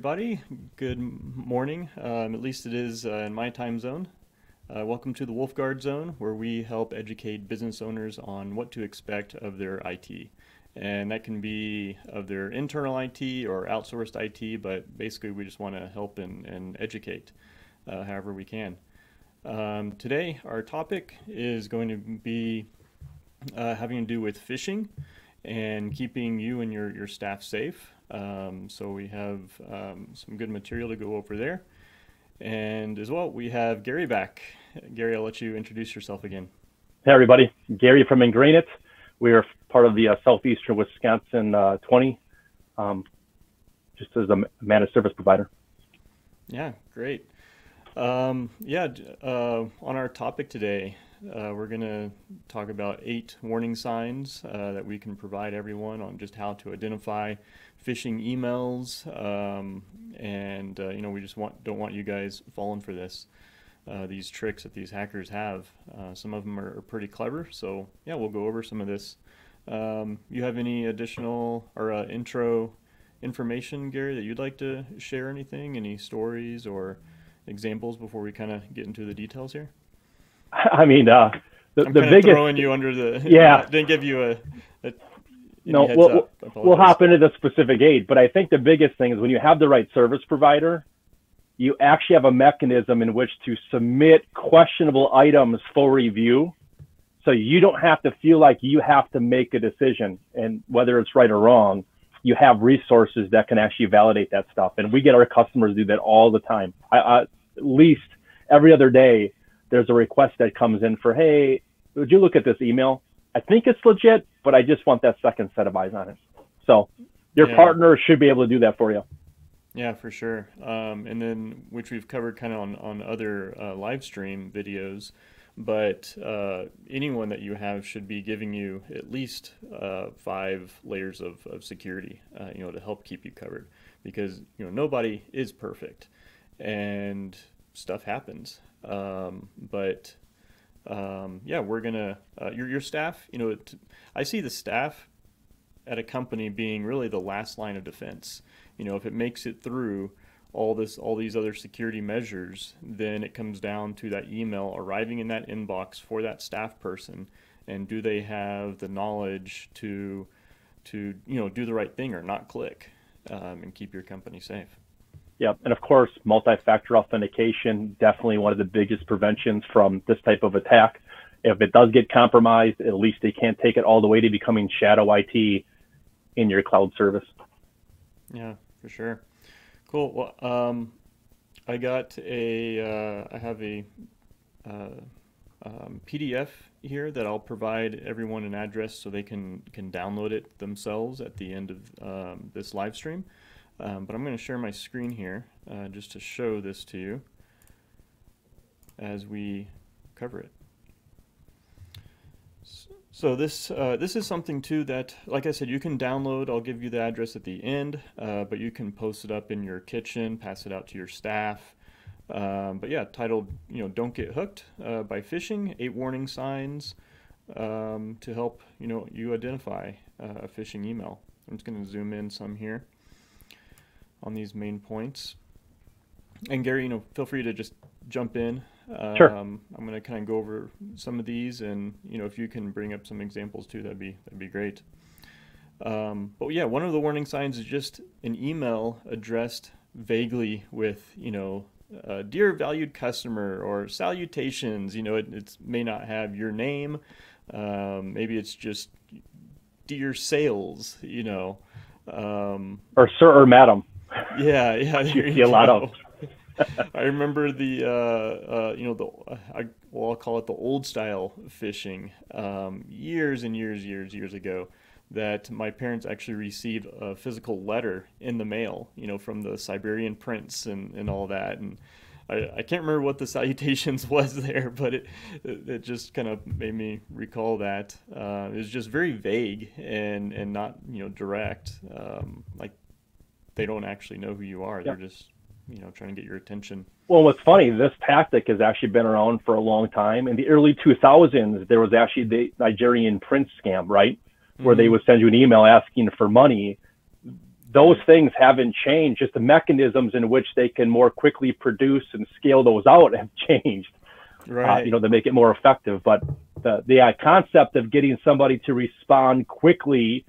everybody. Good morning. At least it is in my time zone. Welcome to the WOLFGUARD Zone, where we help educate business owners on what to expect of their IT. And that can be of their internal IT or outsourced IT, but basically we just want to help and educate however we can. Today, our topic is going to be having to do with phishing and keeping you and your staff safe. So we have some good material to go over there. And as well, we have Gary back. Gary, I'll let you introduce yourself again. Hey, everybody. Gary from Ingrain It. We are part of the Southeastern Wisconsin 20, just as a managed service provider. Yeah, great. On our topic today, we're going to talk about 8 warning signs that we can provide everyone on just how to identify phishing emails, we just don't want you guys falling for these tricks that these hackers have. Some of them are pretty clever, so yeah, we'll go over some of this. You have any additional or intro information, Gary, that you'd like to share? Anything, any stories or examples before we kind of get into the details here? I mean, I'm the biggest throwing you under the didn't give you we'll hop into the specific aid, but I think the biggest thing is when you have the right service provider, you actually have a mechanism in which to submit questionable items for review, so you don't have to feel like you have to make a decision, and whether it's right or wrong, you have resources that can actually validate that stuff. And we get our customers do that all the time. At least every other day, there's a request that comes in for, hey, would you look at this email? I think it's legit, but I just want that second set of eyes on it. So your partner should be able to do that for you. Yeah, for sure. And then, which we've covered kind of on other live stream videos, but anyone that you have should be giving you at least 5 layers of security, to help keep you covered, because nobody is perfect, and stuff happens. We're gonna your staff. I see the staff at a company being really the last line of defense. If it makes it through all these other security measures, then it comes down to that email arriving in that inbox for that staff person, and do they have the knowledge to do the right thing or not click, and keep your company safe. Yeah, and of course, multi-factor authentication, definitely one of the biggest preventions from this type of attack. If it does get compromised, at least they can't take it all the way to becoming shadow IT in your cloud service. Yeah, for sure. Cool. Well, I have a PDF here that I'll provide everyone an address so they can download it themselves at the end of this live stream. But I'm going to share my screen here just to show this to you as we cover it. So this is something too that, like I said, you can download. I'll give you the address at the end, but you can post it up in your kitchen, pass it out to your staff. But yeah, titled, "Don't Get Hooked" by Phishing, 8 warning signs to help you identify a phishing email. I'm just going to zoom in some here on these main points. And Gary, feel free to just jump in. Sure. I'm going to kind of go over some of these, and if you can bring up some examples too, that'd be great. But yeah, one of the warning signs is just an email addressed vaguely with dear valued customer or salutations. It may not have your name. Maybe it's just dear sales. Or sir or madam. Yeah. You see a lot of. I remember I'll call it the old style phishing, years and years ago, that my parents actually received a physical letter in the mail, from the Siberian prince and all that. And I can't remember what the salutations was there, but it just kind of made me recall that. It was just very vague and not, direct. Like they don't actually know who you are. They're just trying to get your attention. Well, what's funny, this tactic has actually been around for a long time. In the early 2000s, there was actually the Nigerian prince scam, right? Where they would send you an email asking for money. those things haven't changed. Just the mechanisms in which they can more quickly produce and scale those out have changed, Right. to make it more effective. But the concept of getting somebody to respond quickly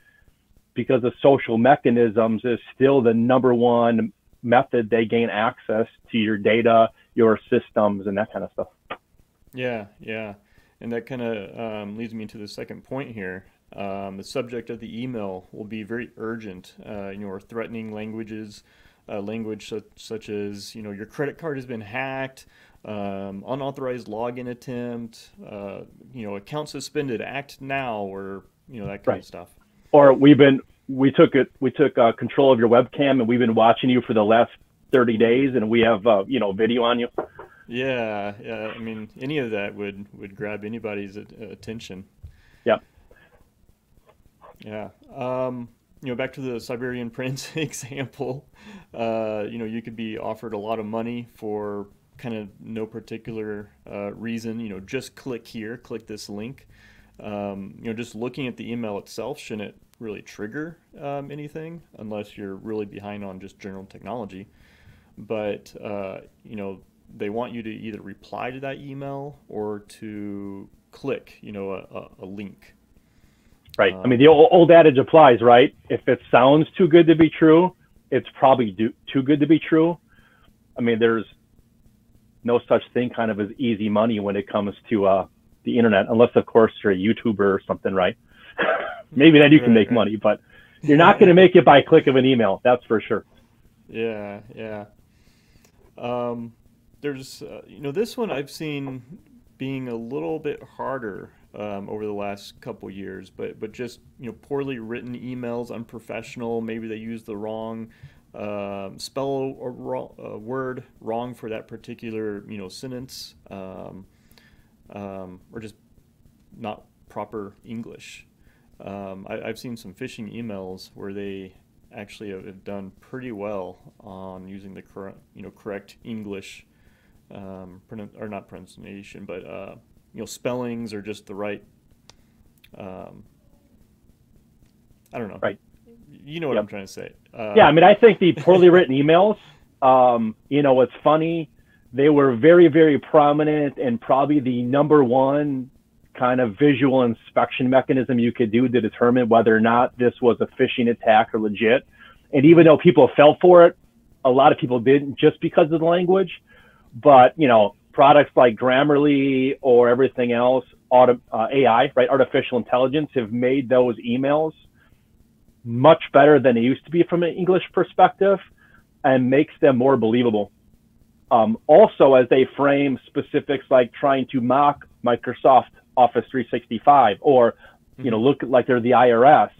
because of social mechanisms is still the number one method they gain access to your data, your systems, and that kind of stuff. Yeah, yeah. And that kind of leads me to the second point here. The subject of the email will be very urgent, or threatening language such as, your credit card has been hacked, unauthorized login attempt, account suspended, act now, or, that kind of stuff. Or we took control of your webcam and we've been watching you for the last 30 days and we have, video on you. Yeah, yeah. I mean, any of that would grab anybody's attention. Yep. Yeah. Back to the Siberian Prince example, you could be offered a lot of money for kind of no particular reason, just click here, click this link. Just looking at the email itself shouldn't really trigger anything unless you're really behind on just general technology. But, they want you to either reply to that email or to click, a link. Right. I mean, the old adage applies, right? If it sounds too good to be true, it's probably too good to be true. I mean, there's no such thing kind of as easy money when it comes to the internet, unless, of course, you're a YouTuber or something, right? Maybe then you can make money, but you're not going to make it by a click of an email. That's for sure. Yeah, yeah. There's, this one I've seen being a little bit harder over the last couple years, but just, poorly written emails, unprofessional. Maybe they use the wrong, spell a word wrong for that particular, sentence, or just not proper English. I've seen some phishing emails where they actually have done pretty well on using the correct English, or not pronunciation, but spellings or just the right. I don't know. Right. You know what I'm trying to say. Yeah, I mean, I think the poorly written emails. It's funny. They were very, very prominent and probably the number one kind of visual inspection mechanism you could do to determine whether or not this was a phishing attack or legit. And even though people fell for it, a lot of people didn't just because of the language. But, products like Grammarly or everything else, AI, right, artificial intelligence, have made those emails much better than they used to be from an English perspective and makes them more believable. Also, as they frame specifics like trying to mock Microsoft Office 365 or, look like they're the IRS,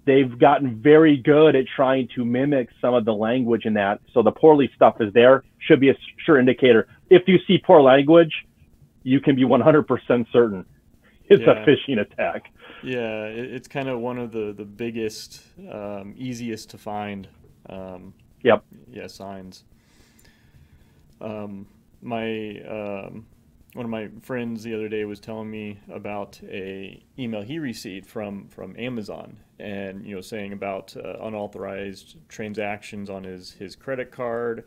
they've gotten very good at trying to mimic some of the language in that. So the poorly stuff is there, should be a sure indicator. If you see poor language, you can be 100% certain it's a phishing attack. Yeah, it's kind of one of the biggest, easiest to find signs. One of my friends the other day was telling me about a email he received from Amazon, and saying about unauthorized transactions on his credit card.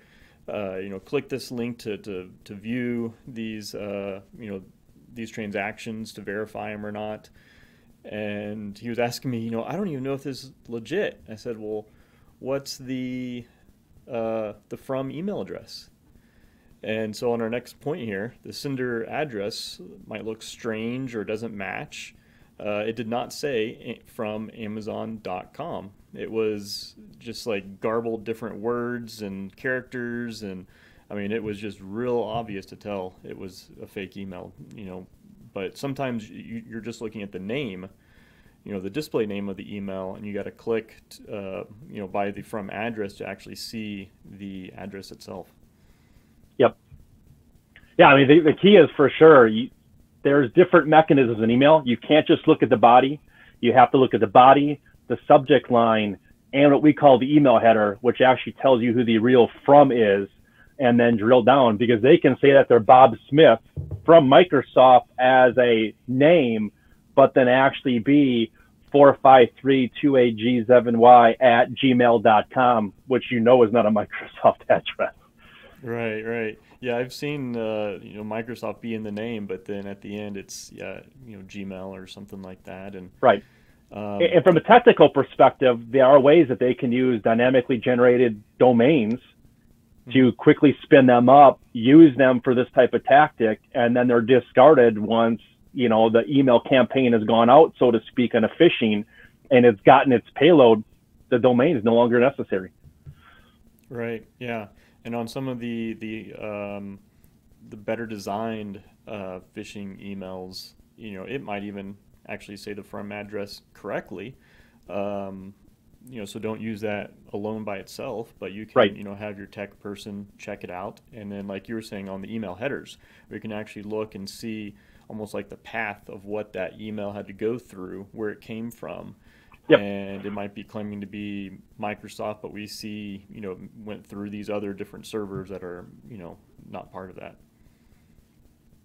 Click this link to view these these transactions to verify them or not. And he was asking me, I don't even know if this is legit. I said, well, what's the from email address? And so on our next point here, the sender address might look strange or doesn't match. It did not say from Amazon.com. It was just like garbled different words and characters, and I mean, it was just real obvious to tell it was a fake email, But sometimes you're just looking at the name, the display name of the email, and you got to click, by the from address to actually see the address itself. Yep. Yeah, I mean, the key is for sure, there's different mechanisms in email. You can't just look at the body. You have to look at the body, the subject line, and what we call the email header, which actually tells you who the real from is, and then drill down, because they can say that they're Bob Smith from Microsoft as a name, but then actually be 45328G7Y@gmail.com, which is not a Microsoft address. Right, right. Yeah, I've seen Microsoft be in the name, but then at the end it's Gmail or something like that. And Right. And from a technical perspective, there are ways that they can use dynamically generated domains to quickly spin them up, use them for this type of tactic, and then they're discarded once the email campaign has gone out, so to speak, on a phishing, and it's gotten its payload. The domain is no longer necessary. Right. Yeah. And on some of the better designed phishing emails, it might even actually say the from address correctly. So don't use that alone by itself, but you can, right. Have your tech person check it out. And then like you were saying on the email headers, we can actually look and see almost like the path of what that email had to go through, where it came from. Yep. And it might be claiming to be Microsoft, but we see, went through these other different servers that are, not part of that.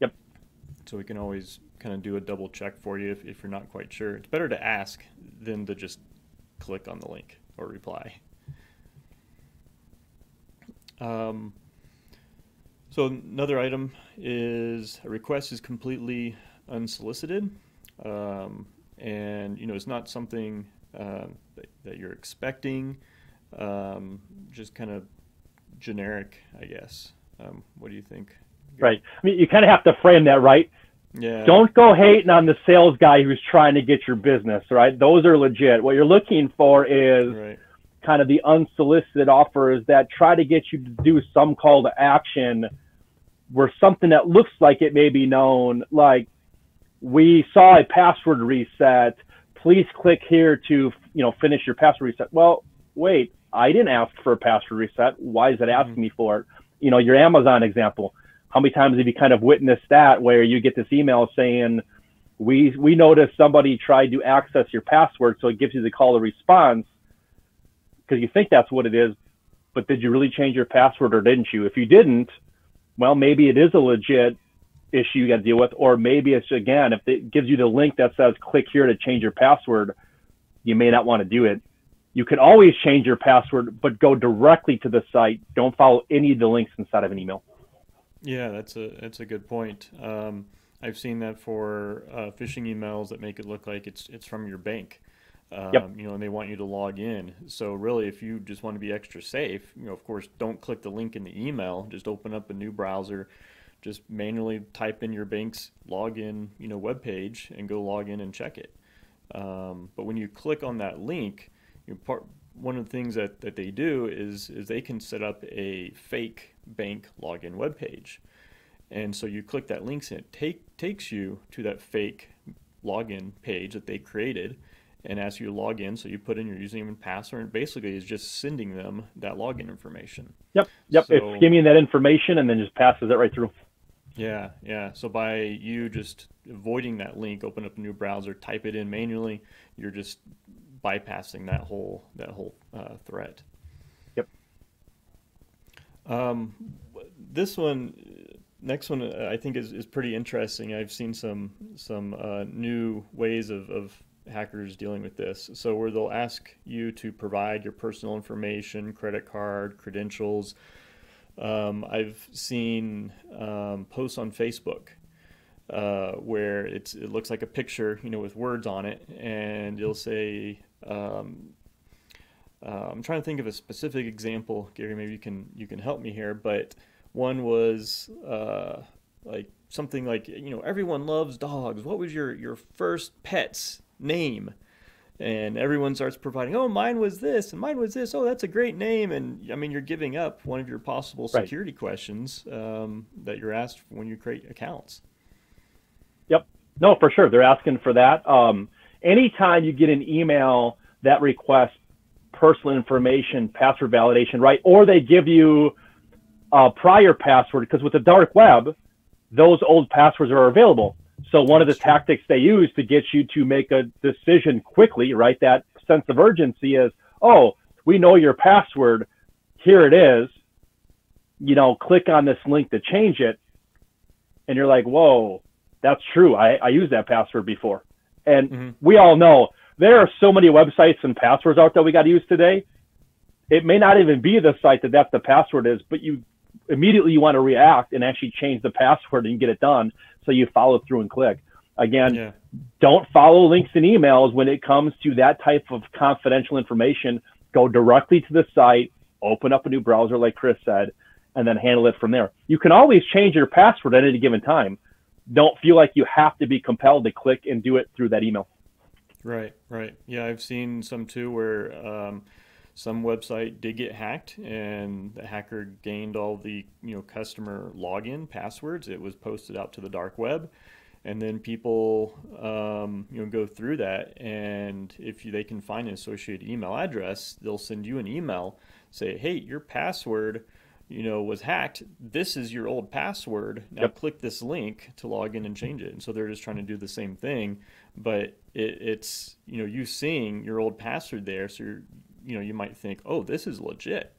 Yep. So we can always kind of do a double check for you if you're not quite sure. It's better to ask than to just click on the link or reply. So another item is a request is completely unsolicited. And it's not something that you're expecting, just kind of generic, I guess. What do you think? Right. I mean, you kind of have to frame that, right? Yeah. Don't go hating on the sales guy who's trying to get your business, right? Those are legit. What you're looking for is kind of the unsolicited offers that try to get you to do some call to action where something that looks like it may be known, like, we saw a password reset. Please click here to, finish your password reset. Well, wait, I didn't ask for a password reset. Why is it asking me for it? Your Amazon example. How many times have you kind of witnessed that where you get this email saying, we noticed somebody tried to access your password, so it gives you the call to response because you think that's what it is, but did you really change your password or didn't you? If you didn't, well, maybe it is a legit issue you got to deal with, or maybe it's, again, if it gives you the link that says click here to change your password, you may not want to do it. You can always change your password, but go directly to the site. Don't follow any of the links inside of an email. Yeah, that's a good point. I've seen that for phishing emails that make it look like it's from your bank. Yep. And they want you to log in. So really, if you just want to be extra safe, of course, don't click the link in the email. Just open up a new browser. Just manually type in your bank's login, web page and go log in and check it. But when you click on that link, one of the things that they do is they can set up a fake bank login web page. And so you click that link and it takes you to that fake login page that they created and asks you to log in. So you put in your username and password, and basically is just sending them that login information. Yep. So, it's skimming that information and then just passes it right through. Yeah, yeah. So by you just avoiding that link, open up a new browser, type it in manually, you're just bypassing that whole threat. Yep. Next one, I think is pretty interesting. I've seen some new ways of hackers dealing with this. So where they'll ask you to provide your personal information, credit card, credentials. I've seen posts on Facebook where it looks like a picture, with words on it, and it'll say, I'm trying to think of a specific example, Gary. Maybe you can help me here. But one was like something like, everyone loves dogs. What was your first pet's name? And everyone starts providing, oh, mine was this, and mine was this. Oh, that's a great name. And I mean, you're giving up one of your possible security questions that you're asked when you create accounts. Yep. No, for sure. They're asking for that. Anytime you get an email that requests personal information, password validation, right? Or they give you a prior password, because with the dark web, those old passwords are available. So one of the tactics they use to get you to make a decision quickly, right? That sense of urgency is, oh, we know your password. Here it is. Click on this link to change it. And you're like, whoa, that's true. I used that password before. And we all know there are so many websites and passwords out there we got to use today. It may not even be the site that's the password is, but you immediately want to react and actually change the password and get it done. So you follow through and click. Again, don't follow links in emails when it comes to that type of confidential information. Go directly to the site, open up a new browser like Chris said, and then handle it from there. You can always change your password at any given time. Don't feel like you have to be compelled to click and do it through that email. Right, right. Yeah, I've seen some too where some website did get hacked and the hacker gained all the customer login passwords. It was posted out to the dark web. And then people, go through that, and if they can find an associated email address, they'll send you an email, say, "Hey, your password, was hacked. This is your old password. Now click this link to log in and change it." And so they're just trying to do the same thing, but it's you seeing your old password there, so you might think, "Oh, this is legit,"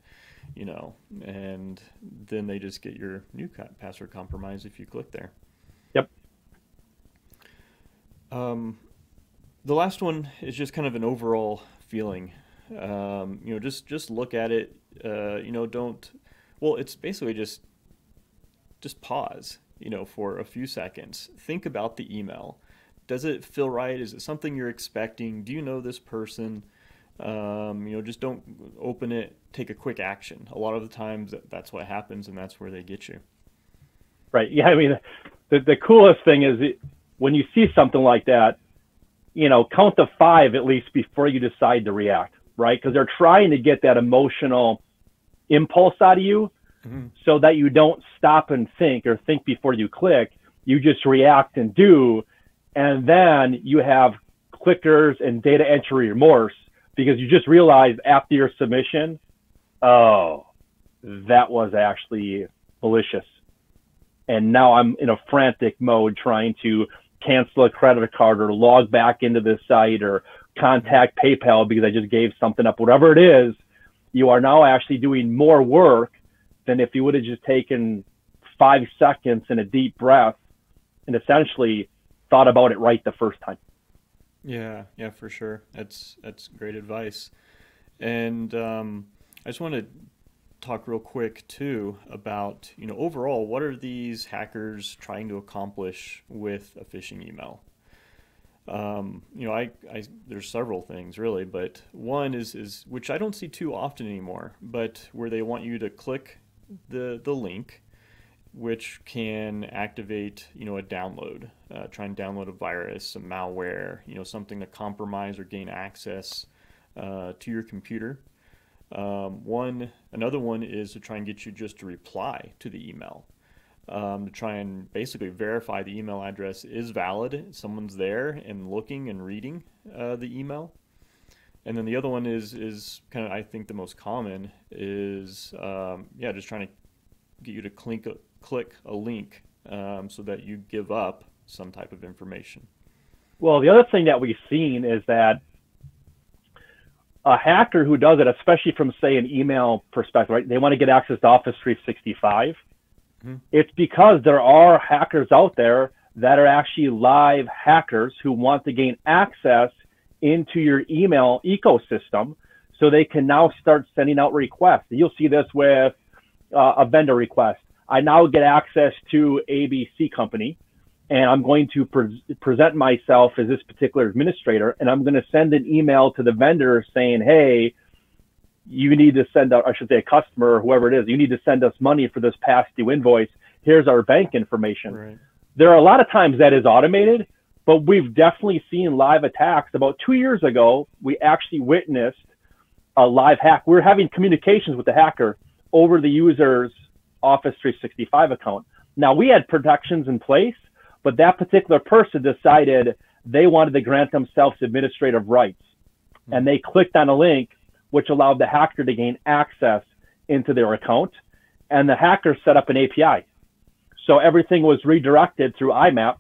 and then they just get your new password compromised if you click there. Yep. The last one is just kind of an overall feeling. Just look at it. It's basically just pause, for a few seconds. Think about the email. Does it feel right? Is it something you're expecting? Do you know this person? Just don't open it. Take a quick action. A lot of the times that's what happens, and that's where they get you. Right. Yeah. I mean, the coolest thing is when you see something like that, count to 5 at least before you decide to react, right? Because they're trying to get that emotional impulse out of you so that you don't stop and think or think before you click. You just react and do. And then you have clickers and data entry remorse because you just realize after your submission, oh, that was actually malicious. And now I'm in a frantic mode trying to cancel a credit card or log back into this site or contact PayPal because I just gave something up. Whatever it is, you are now actually doing more work than if you would have just taken 5 seconds and a deep breath and essentially thought about it right the first time. Yeah, for sure. That's great advice. And I just want to talk real quick too about, overall, what are these hackers trying to accomplish with a phishing email? There's several things really, but one is which I don't see too often anymore, but where they want you to click the link, which can activate, a download, try and download a virus, some malware, something to compromise or gain access to your computer. Another one is to try and get you just to reply to the email, to try and basically verify the email address is valid. Someone's there and looking and reading the email. And then the other one is kind of, I think the most common is, just trying to get you to click a link so that you give up some type of information. Well, the other thing that we've seen is that a hacker who does it, especially from, say, an email perspective, right? They want to get access to Office 365. It's because there are hackers out there that are actually live hackers who want to gain access into your email ecosystem so they can now start sending out requests. You'll see this with a vendor request. I now get access to ABC company, and I'm going to present myself as this particular administrator, and I'm going to send an email to the vendor saying, hey, you need to send out, I should say a customer or whoever it is, you need to send us money for this past due invoice. Here's our bank information. Right. There are a lot of times that is automated, but we've definitely seen live attacks. About 2 years ago, we actually witnessed a live hack. We were having communications with the hacker over the user's Office 365 account. Now, we had protections in place, but that particular person decided they wanted to grant themselves administrative rights. And they clicked on a link which allowed the hacker to gain access into their account. And the hacker set up an API. So everything was redirected through IMAP,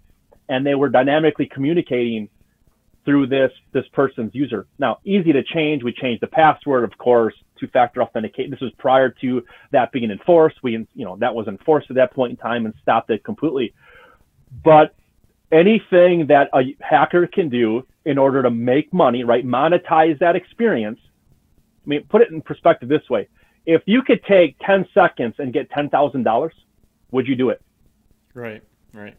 and they were dynamically communicating through this person's user. Now, easy to change. We changed the password, of course, two-factor authentication. This was prior to that being enforced. That was enforced at that point in time and stopped it completely. But anything that a hacker can do in order to make money, right? Monetize that experience. I mean, put it in perspective this way. If you could take 10 seconds and get $10,000, would you do it? Right, right.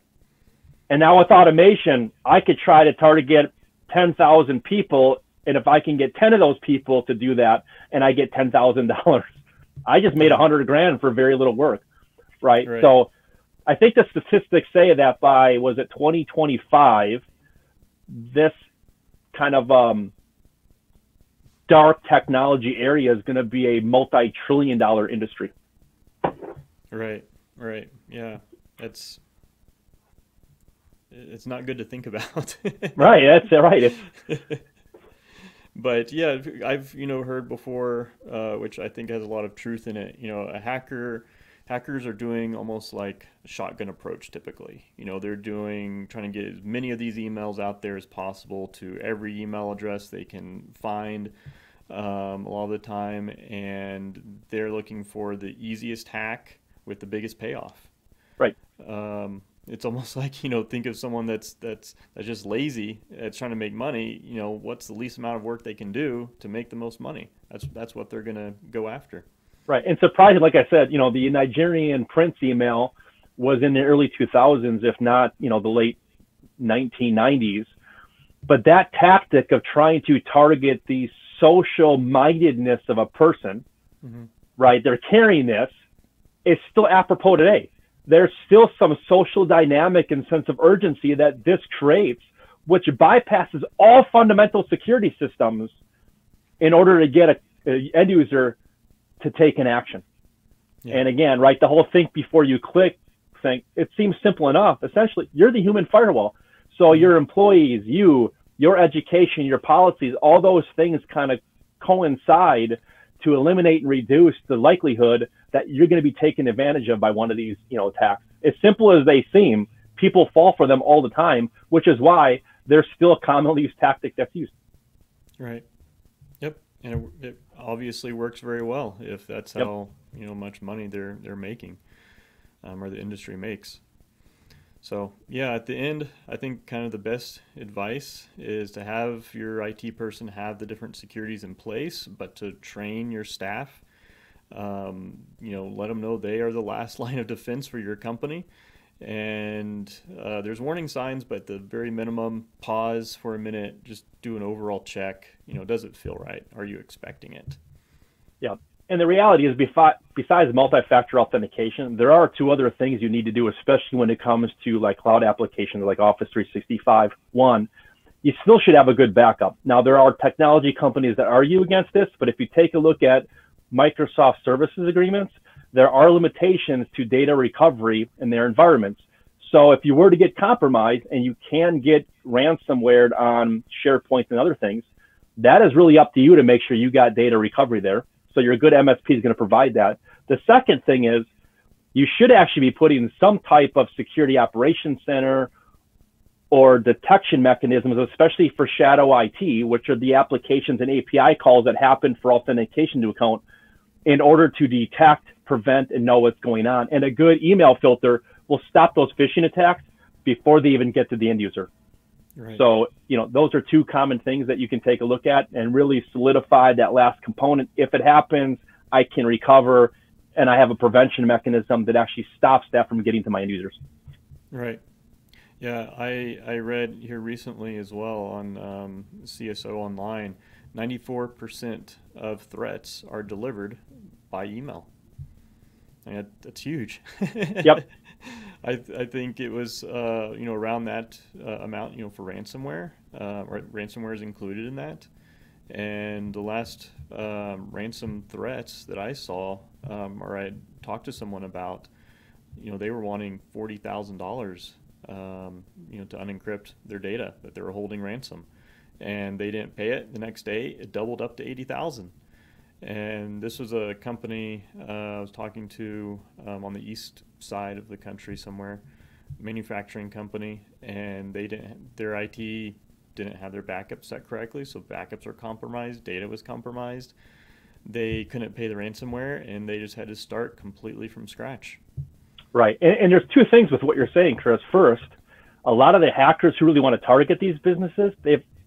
And now with automation, I could try to target 10,000 people. And if I can get 10 of those people to do that and I get $10,000, I just made 100 grand for very little work, right? So I think the statistics say that by, was it 2025, this kind of dark technology area is going to be a multi-trillion-dollar industry. Right, right. Yeah, it's not good to think about. Right, that's right. But yeah, I've heard before, which I think has a lot of truth in it. Hackers are doing almost like a shotgun approach typically. They're trying to get as many of these emails out there as possible to every email address they can find a lot of the time, and they're looking for the easiest hack with the biggest payoff. Right. It's almost like, think of someone that's just lazy, that's trying to make money. What's the least amount of work they can do to make the most money? That's what they're going to go after. Right. And surprising, like I said, the Nigerian prince email was in the early 2000s, if not, the late 1990s. But that tactic of trying to target the social mindedness of a person, right? They're carrying this, is still apropos today. There's still some social dynamic and sense of urgency that this creates, which bypasses all fundamental security systems in order to get a end user to take an action. Yeah. And again, right, the whole think before you click thing, it seems simple enough. Essentially, you're the human firewall. So your employees, your education, your policies, all those things kind of coincide to eliminate and reduce the likelihood that you're going to be taken advantage of by one of these, attacks. As simple as they seem, people fall for them all the time, which is why they're still a commonly used tactic that's used. Right. Yep. And it obviously works very well if that's how much money they're making, or the industry makes. So yeah, at the end, I think kind of the best advice is to have your IT person have the different securities in place, but to train your staff. Let them know they are the last line of defense for your company. And there's warning signs, but the very minimum, pause for a minute, just do an overall check. Does it feel right? Are you expecting it? Yeah. And the reality is, besides multi-factor authentication, there are two other things you need to do, especially when it comes to like cloud applications like Office 365. One, you still should have a good backup. Now, there are technology companies that argue against this, but if you take a look at Microsoft services agreements, there are limitations to data recovery in their environments. So if you were to get compromised, and you can get ransomware on SharePoint and other things, that is really up to you to make sure you got data recovery there. So your good MSP is going to provide that. The second thing is, you should actually be putting some type of security operations center or detection mechanisms, especially for shadow IT, which are the applications and API calls that happen for authentication to account, in order to detect, prevent, and know what's going on. And a good email filter will stop those phishing attacks before they even get to the end user. Right. So, those are two common things that you can take a look at and really solidify that last component. If it happens, I can recover, and I have a prevention mechanism that actually stops that from getting to my end users. Right. Yeah, I read here recently as well on CSO Online, 94% of threats are delivered by email. And that's huge. Yep. I think it was around that amount for ransomware. Ransomware is included in that. And the last ransom threats that I saw, or I talked to someone about, they were wanting $40,000 to unencrypt their data that they were holding ransom, and they didn't pay it. The next day, it doubled up to $80,000. And this was a company I was talking to on the east side of the country somewhere, manufacturing company, and their IT didn't have their backups set correctly, so backups were compromised, data was compromised. They couldn't pay the ransomware, and they just had to start completely from scratch. Right, and there's two things with what you're saying, Chris. First, a lot of the hackers who really want to target these businesses,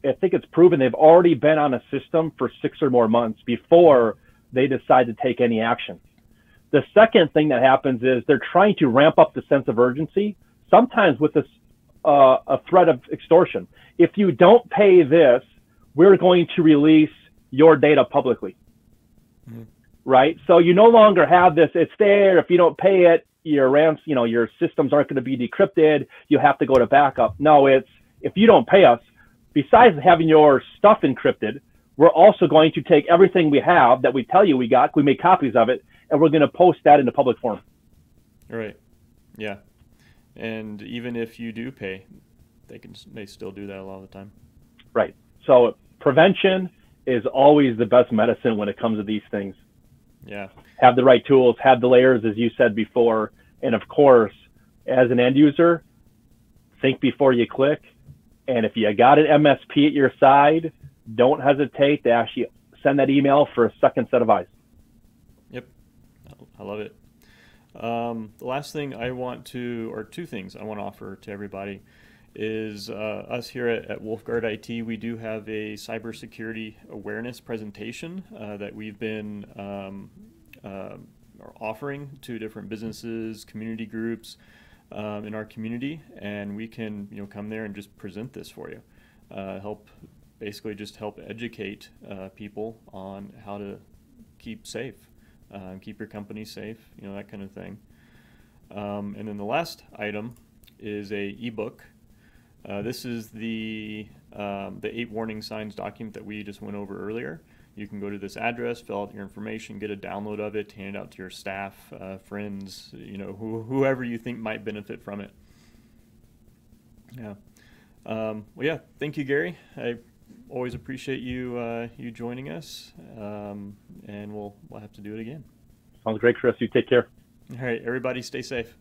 I think it's proven they've already been on a system for 6 or more months before they decide to take any action. The second thing that happens is they're trying to ramp up the sense of urgency, sometimes with this, a threat of extortion. If you don't pay this, we're going to release your data publicly, right? So you no longer have this, it's there, if you don't pay it, your systems aren't going to be decrypted, you have to go to backup. No, it's, if you don't pay us, besides having your stuff encrypted, we're also going to take everything we have that we tell you we got, we make copies of it, and we're going to post that in the public forum. Right. Yeah. And even if you do pay, they still do that a lot of the time. Right. So prevention is always the best medicine when it comes to these things. Yeah. Have the right tools, have the layers, as you said before. And of course, as an end user, think before you click. And if you got an MSP at your side, don't hesitate to actually send that email for a second set of eyes. Yep. I love it. The last thing I want to, or two things I want to offer to everybody is us here at WOLFGUARD IT, we do have a cybersecurity awareness presentation that we've been offering to different businesses, community groups in our community, and we can come there and just present this for you. Basically just help educate people on how to keep safe. Keep your company safe, that kind of thing. And then the last item is a ebook. This is the 8 warning signs document that we just went over earlier. You can go to this address, fill out your information, get a download of it, hand it out to your staff, friends, whoever you think might benefit from it. Yeah. Well, yeah. Thank you, Gary. I always appreciate you joining us, and we'll have to do it again. Sounds great, Chris. You take care. All right, everybody, stay safe.